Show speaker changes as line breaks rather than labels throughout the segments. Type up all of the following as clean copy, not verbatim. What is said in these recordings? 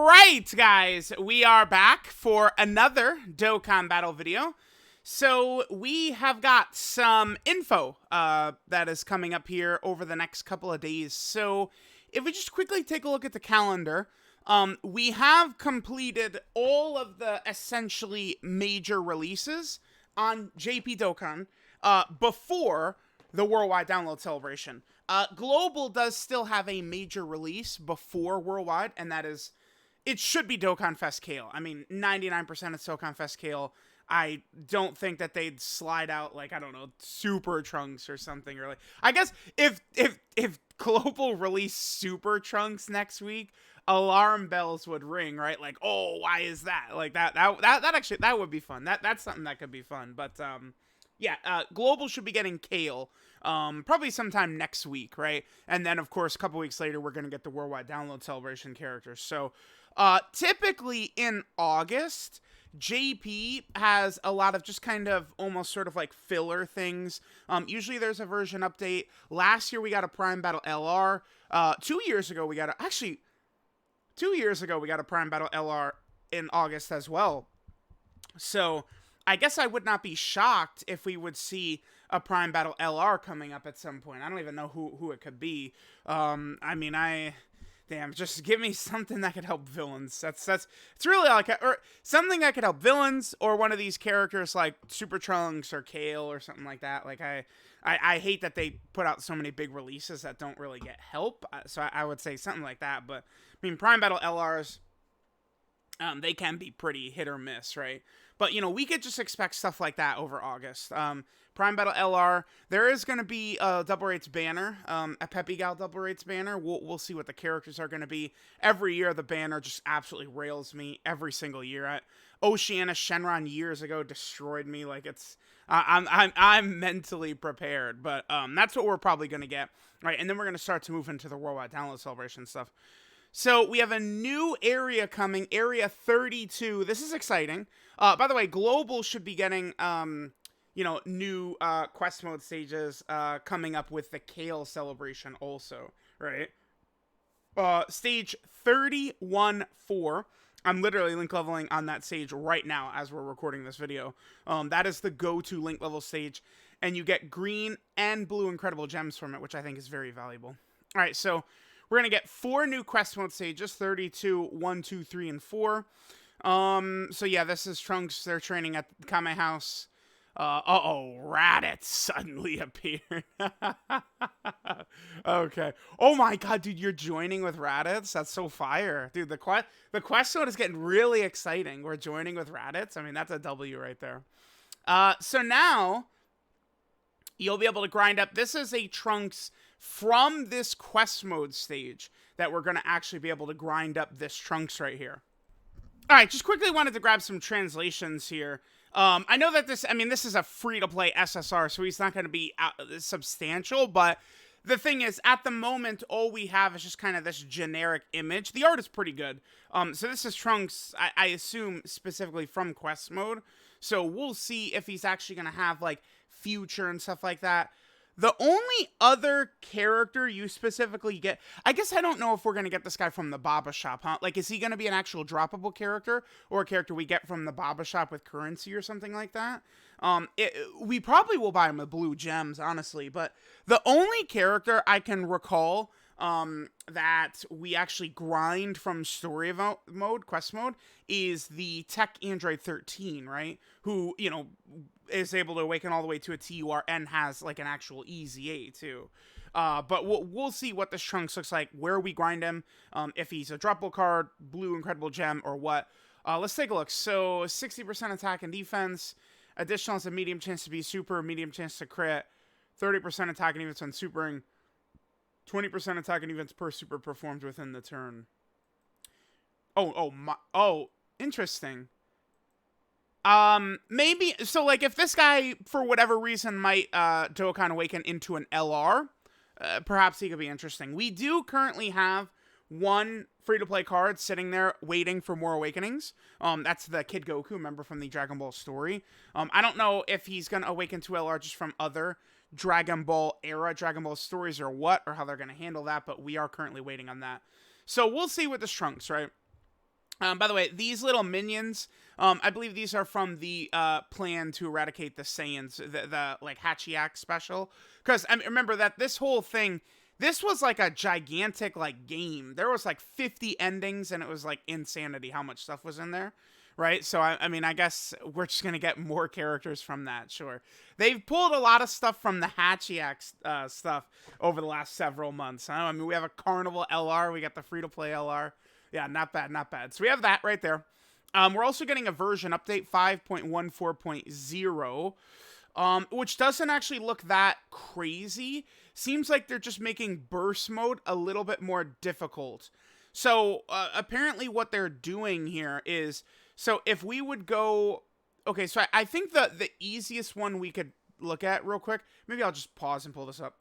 Alright, guys, we are back for another Dokkan battle video. So, we have got some info that is coming up here over the next couple of days. So, if we just quickly take a look at the calendar, we have completed all of the essentially major releases on JP Dokkan before the worldwide download celebration. Global does still have a major release before worldwide, and that is, it should be Dokkan Fest Kale. I mean, 99% it's Dokkan Fest Kale. I don't think that they'd slide out, like, I don't know, Super Trunks or something. Or like, I guess if Global released Super Trunks next week, alarm bells would ring, right? Like, oh, why is that? Like, that actually, that would be fun. That's something that could be fun. But, yeah, Global should be getting Kale, probably sometime next week, right? And then, of course, a couple weeks later, we're going to get the Worldwide Download Celebration characters. So, typically in August, JP has a lot of just kind of almost sort of like filler things. Usually there's a version update. Last year, we got a Prime Battle LR. 2 years ago, we got a... Actually, 2 years ago, we got a Prime Battle LR in August as well. So, I guess I would not be shocked if we would see a Prime Battle LR coming up at some point. I don't even know who it could be. I mean, damn, just give me something that could help villains. It's really all or something that could help villains, or one of these characters like Super Trunks or Kale or something like that. Like, I hate that they put out so many big releases that don't really get help. So I would say something like that. But, I mean, Prime Battle LRs, they can be pretty hit or miss, right? But, you know, we could just expect stuff like that over August. Prime Battle LR, there is going to be a Double Rates banner, a Peppy Gal Double Rates banner. We'll see what the characters are going to be. Every year, the banner just absolutely rails me every single year. Oceana Shenron years ago destroyed me. Like, it's... I'm mentally prepared, but that's what we're probably going to get, right? And then we're going to start to move into the Worldwide Download Celebration stuff. So we have a new area coming, Area 32. This is exciting. By the way, Global should be getting, you know, new quest mode stages coming up with the Kale celebration also, right? Stage 31-4. I'm literally link leveling on that stage right now as we're recording this video. That is the go-to link level stage, and you get green and blue incredible gems from it, which I think is very valuable. All right, so we're going to get 4 new quest mode stages, 32, 1, 2, 3, and 4. So yeah, this is Trunks. They're training at the Kame House. Uh-oh, Raditz suddenly appeared. Okay. Oh my god, dude, you're joining with Raditz? That's so fire. Dude, the quest mode is getting really exciting. We're joining with Raditz. I mean, that's a W right there. So now, you'll be able to grind up. This is a Trunks from this quest mode stage that we're going to actually be able to grind up this Trunks right here. All right, just quickly wanted to grab some translations here. I know that this is a free-to-play SSR, so he's not going to be substantial, but the thing is, at the moment, all we have is just kind of this generic image. The art is pretty good. So this is Trunks, I assume, specifically from quest mode. So we'll see if he's actually going to have, like, future and stuff like that. The only other character you specifically get... I guess I don't know if we're going to get this guy from the Baba Shop, huh? Like, is he going to be an actual droppable character? Or a character we get from the Baba Shop with currency or something like that? We probably will buy him with blue gems, honestly. But the only character I can recall that we actually grind from story mode, quest mode, is the Tech Android 13, right? Who, you know, is able to awaken all the way to a TUR and has, like, an actual EZA, too. But we'll see what this Trunks looks like, where we grind him, if he's a droppable card, blue incredible gem, or what. Let's take a look. So, 60% attack and defense. Additional has a medium chance to be super, medium chance to crit. 30% attack and defense when supering. 20% attack and defense per super performed within the turn. Oh, interesting. Maybe, so, like, if this guy, for whatever reason, might, Dokkan Awaken into an LR, perhaps he could be interesting. We do currently have one free-to-play card sitting there waiting for more awakenings. That's the Kid Goku, member from the Dragon Ball story. I don't know if he's gonna awaken to LR just from other Dragon Ball era Dragon Ball stories or what, or how they're gonna handle that, but we are currently waiting on that. So we'll see with this Trunks, right? By the way, these little minions, I believe these are from the plan to eradicate the Saiyans, the like Hachiyak special. Because I mean, remember that this whole thing, this was like a gigantic like game. There was like 50 endings, and it was like insanity how much stuff was in there. Right, so I mean, I guess we're just gonna get more characters from that. Sure, they've pulled a lot of stuff from the Hachiyak stuff over the last several months. I mean, we have a Carnival LR, we got the free-to-play LR. Yeah, not bad, not bad. So we have that right there. We're also getting a version update 5.14.0, which doesn't actually look that crazy. Seems like they're just making burst mode a little bit more difficult. So apparently what they're doing here is, so if we would go, okay, so I think the easiest one we could look at real quick, maybe I'll just pause and pull this up.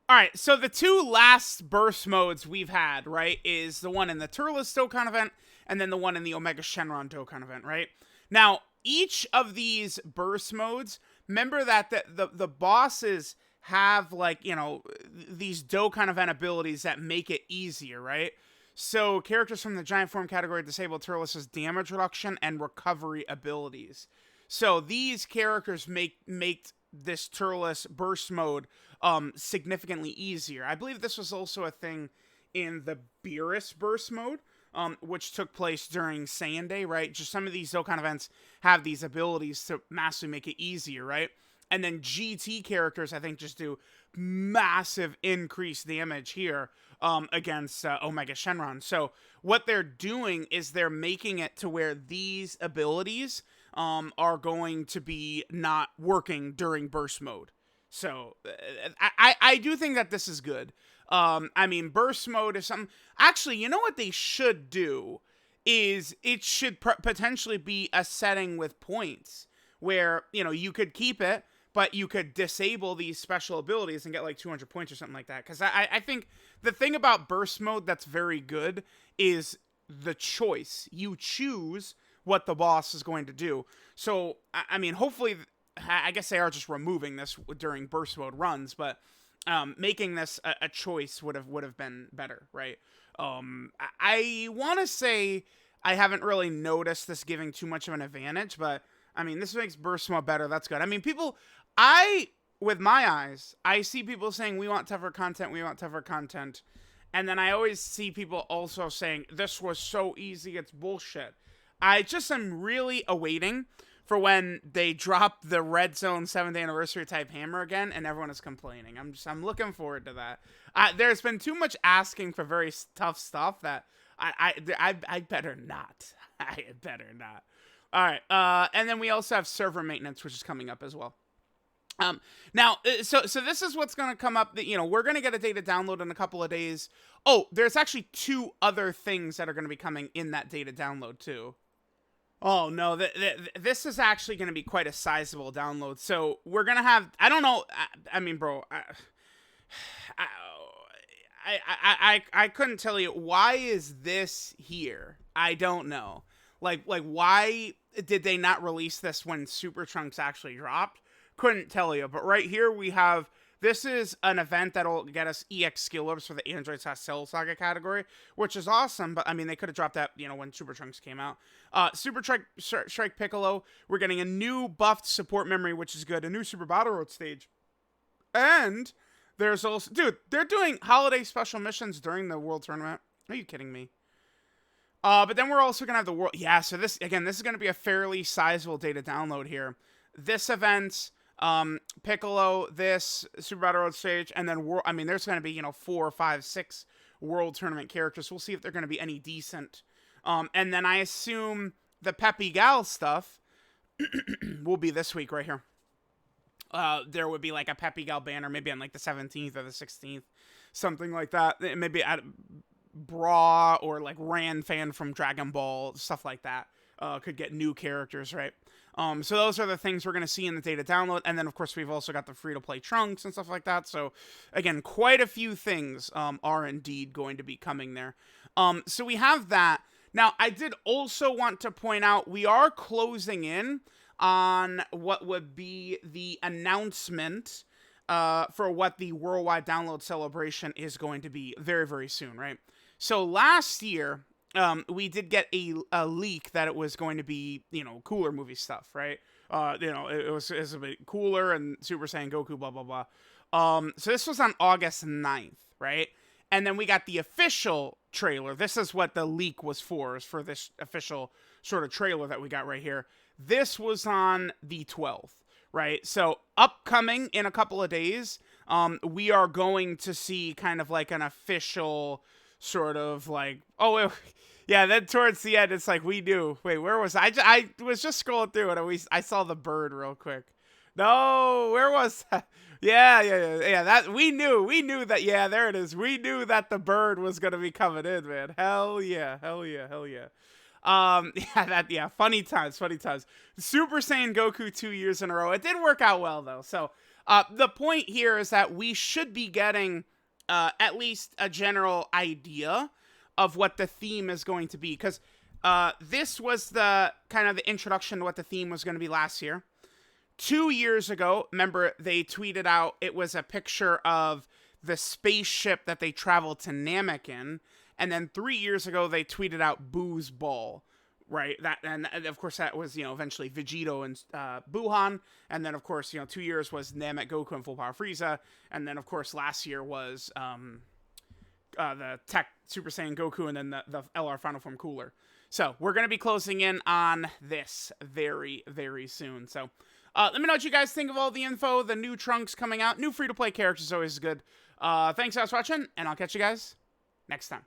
All right, so the two last burst modes we've had, right, is the one in the Turles Dokkan event, and then the one in the Omega Shenron Dokkan event, right? Now, each of these burst modes, remember that the bosses have, like, you know, these Dokkan event abilities that make it easier, right? So, characters from the Giant Form category disable Turles' damage reduction and recovery abilities. So, these characters make this Turles burst mode significantly easier. I believe this was also a thing in the Beerus burst mode, which took place during Saiyan Day, right? Just some of these Dokkan events have these abilities to massively make it easier, right? And then GT characters, I think, just do massive increased damage here against Omega Shenron. So what they're doing is they're making it to where these abilities are going to be not working during burst mode. So I do think that this is good. I mean, burst mode is something. Actually, you know what they should do is it should potentially be a setting with points where, you know, you could keep it, but you could disable these special abilities and get like 200 points or something like that. Because I think the thing about burst mode that's very good is the choice. You choose what the boss is going to do. So, I mean, hopefully, I guess they are just removing this during burst mode runs, but making this a choice would have been better, right? I want to say I haven't really noticed this giving too much of an advantage, but I mean, this makes burst mode better. That's good. I mean, with my eyes, I see people saying we want tougher content, and then I always see people also saying this was so easy, it's bullshit. I just am really awaiting for when they drop the Red Zone 7th anniversary type hammer again, and everyone is complaining. I'm looking forward to that. There's been too much asking for very tough stuff that I better not. I better not. All right, and then we also have server maintenance, which is coming up as well. Now, so this is what's going to come up. That, you know, we're going to get a data download in a couple of days. Oh, there's actually two other things that are going to be coming in that data download too. Oh no, this is actually going to be quite a sizable download. So we're going to have, I don't know, I mean, bro, I couldn't tell you, why is this here? I don't know. Like why did they not release this when Super Trunks actually dropped? Couldn't tell you. But right here we have, this is an event that'll get us EX skill ups for the Android Cell Saga category, which is awesome. But I mean, they could have dropped that, you know, when Super Trunks came out. Super Strike Piccolo, we're getting a new buffed support memory, which is good. A new Super Battle Road stage. And there's also, dude, they're doing holiday special missions during the World Tournament. Are you kidding me? But then we're also going to have the World... Yeah, so this, again, this is going to be a fairly sizable data download here. This event, Piccolo, this, Super Battle Road stage, and then, I mean, there's going to be, you know, 4, 5, 6 World Tournament characters. We'll see if they're going to be any decent. And then I assume the Peppy Gal stuff will be this week right here. There would be, like, a Peppy Gal banner, maybe on, like, the 17th or the 16th. Something like that. Maybe at... Bra or like Ran fan from Dragon Ball, stuff like that, could get new characters, right? So those are the things we're going to see in the data download. And then, of course, we've also got the free-to-play Trunks and stuff like that. So, again, quite a few things are indeed going to be coming there. So we have that. Now, I did also want to point out we are closing in on what would be the announcement for what the worldwide download celebration is going to be very, very soon, right? So last year, we did get a leak that it was going to be, cooler movie stuff, right? It was a bit cooler and Super Saiyan Goku, blah, blah, blah. So this was on August 9th, right? And then we got the official trailer. This is what the leak was for, is for this official sort of trailer that we got right here. This was on the 12th, right? So upcoming in a couple of days, we are going to see kind of like an official sort of like, yeah, then towards the end, it's like we knew. Wait, where was I was just scrolling through it. I saw the bird real quick. No, where was that? Yeah. That we knew that. Yeah, there it is. We knew that the bird was gonna be coming in, man. Hell yeah. Funny times. Super Saiyan Goku 2 years in a row. It did work out well though. So, the point here is that we should be getting at least a general idea of what the theme is going to be, because this was the kind of the introduction to what the theme was going to be last year. 2 years ago, remember, they tweeted out, it was a picture of the spaceship that they traveled to Namek in, and then 3 years ago, they tweeted out Boo's Ball, right? And of course, that was, eventually Vegito and Buhan, and then, of course, 2 years was Namek, Goku, and Full Power Frieza, and then, of course, last year was the Tech Super Saiyan Goku, and then the LR Final Form Cooler. So, we're going to be closing in on this very, very soon, so... let me know what you guys think of all the info, the new Trunks coming out. New free-to-play characters is always good. Thanks guys for watching, and I'll catch you guys next time.